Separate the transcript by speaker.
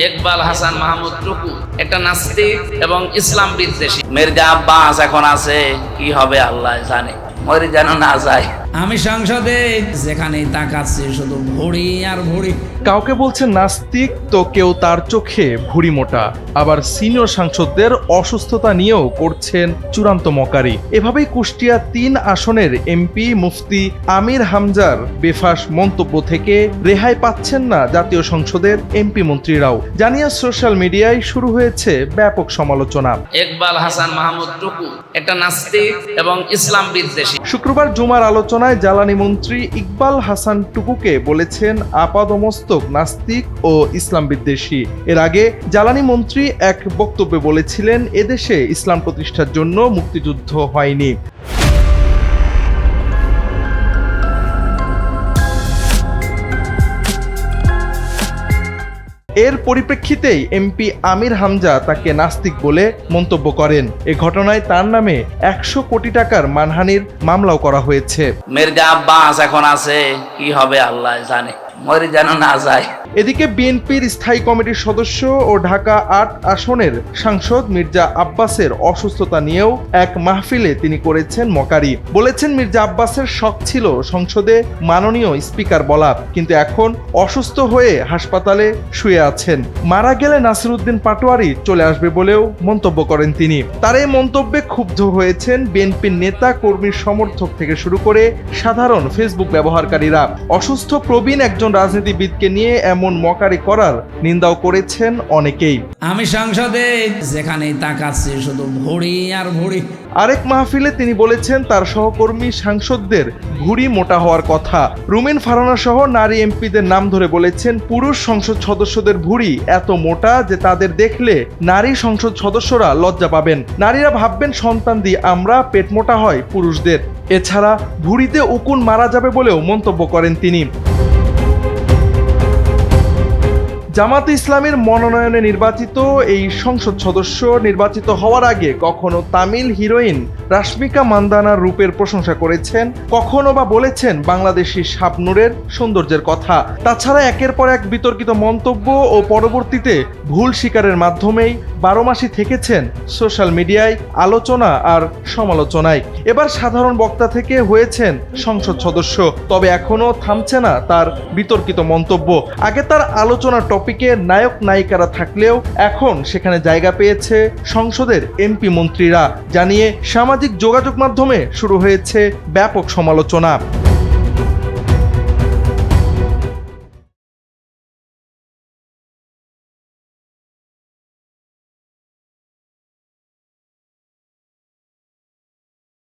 Speaker 1: ইকবাল হাসান মাহমুদ টুকু একটা নাস্তিক এবং ইসলাম বিদ্বেষী। মির্জা আব্বাস এখন আছে, কি হবে আল্লাহ জানে, মরে যেন না যায়।
Speaker 2: আমি সংসদে যেখানেই তাকাচ্ছি শুধু ভুঁড়ি আর ভুঁড়ি।
Speaker 3: কাউকে বলছেন নাস্তিক, তো কেউ তার চোখে ভুঁড়ি মোটা। আবার সিনিয়র সাংসদদের অসুস্থতা নিয়েও করছেন চূড়ান্ত মকারি। এভাবেই কুষ্টিয়া ৩ আসনের এমপি মুফতি আমির হামজার বেফাস মন্তব্য থেকে রেহাই পাচ্ছেন না জাতীয় সংসদের এমপি মন্ত্রীরাও। জানিয়ে সোশ্যাল মিডিয়ায় শুরু হয়েছে ব্যাপক সমালোচনা।
Speaker 1: ইকবাল হাসান মাহমুদ টুকু একটা নাস্তিক এবং ইসলাম বিদ্বেষী।
Speaker 3: শুক্রবার জুমার আলোচনায় জ্বালানি মন্ত্রী ইকবাল হাসান টুকুকে বলেছেন আপাদমস্তক নাস্তিক ও ইসলাম বিদ্বেষী। এর আগে জ্বালানি মন্ত্রী এক বক্তব্যে বলেছিলেন, এদেশে ইসলাম প্রতিষ্ঠার জন্য মুক্তিযুদ্ধ হয়নি। এর পরিপ্রেক্ষিতেই এমপি আমির হামজা তাকে নাস্তিক বলে মন্তব্য করেন। এ ঘটনায় তার নামে ১০০ কোটি টাকার মানহানির মামলাও করা হয়েছে।
Speaker 1: মির্জা আব্বাস এখন আছে, কি হবে আল্লাহ জানে, মরে যেন না যায়।
Speaker 3: এদিকে বিএনপির স্থায়ী কমিটির সদস্য ও ঢাকা ৮ আসনের সাংসদ মির্জা আব্বাসের অসুস্থতা নিয়েও এক মাহফিলে তিনি করেছেন মকারি। বলেছেন, মির্জা আব্বাসের শখ ছিল সংসদে মাননীয় স্পিকার বলা, কিন্তু এখন অসুস্থ হয়ে হাসপাতালে শুয়ে আছেন। মারা গেলে নাসিরউদ্দিন পাটোয়ারি চলে আসবে বলেও মন্তব্য করেন তিনি। তার এই মন্তব্যে ক্ষুব্ধ হয়েছেন বিএনপির নেতা কর্মীর সমর্থক থেকে শুরু করে সাধারণ ফেসবুক ব্যবহারকারীরা। অসুস্থ প্রবীণ একজন রাজনীতিবিদকে নিয়ে এমন মকারি করার নিন্দাও করেছেন অনেকেই।
Speaker 2: আমি সংসদে যেখানেই তাকাচ্ছি শুধু ভুঁড়ি আর ভুঁড়ি।
Speaker 3: আরেক মাহফিলে তিনি বলেছেন, তার সহকর্মী সাংসদদের ভুঁড়ি মোটা হওয়ার কথা। রুমিন ফারহানা সহ নারী এমপিদের নাম ধরে বলেছেন, পুরুষ সংসদ সদস্যদের ভুঁড়ি এত মোটা যে তাদের দেখলে নারী সংসদ সদস্যরা লজ্জা পাবেন। নারীরা ভাববেন সন্তান দিয়ে আমরা, পেট মোটা হয় পুরুষদের। এছাড়া ভুঁড়িতে উকুন মারা যাবে বলেও মন্তব্য করেন তিনি। জামাতে ইসলামের মনোনয়নে নির্বাচিত এই সংসদ সদস্য নির্বাচিত হওয়ার আগে কখনো তামিল হিরোইন রাশমিকা মান্দানার রূপের প্রশংসা করেছেন, কখনো বা বলেছেন বাংলাদেশি শাবনূরের সৌন্দর্যের কথা। তাছাড়া একের পর এক বিতর্কিত মন্তব্য ও পরবর্তীতে ভুল স্বীকারের মাধ্যমেই 12 মাসই থেকেছেন সোশ্যাল মিডিয়ায় আলোচনা আর সমালোচনায়। এবার সাধারণ বক্তা থেকে হয়েছেন সংসদ সদস্য, তবে এখনো থামছে না তার বিতর্কিত মন্তব্য। আগে তার আলোচনার টপিকে নায়ক নায়িকারা থাকলেও এখন সেখানে জায়গা পেয়েছে সংসদের এমপি মন্ত্রীরা। জানিয়ে সামাজিক যোগাযোগ মাধ্যমে শুরু হয়েছে ব্যাপক সমালোচনা।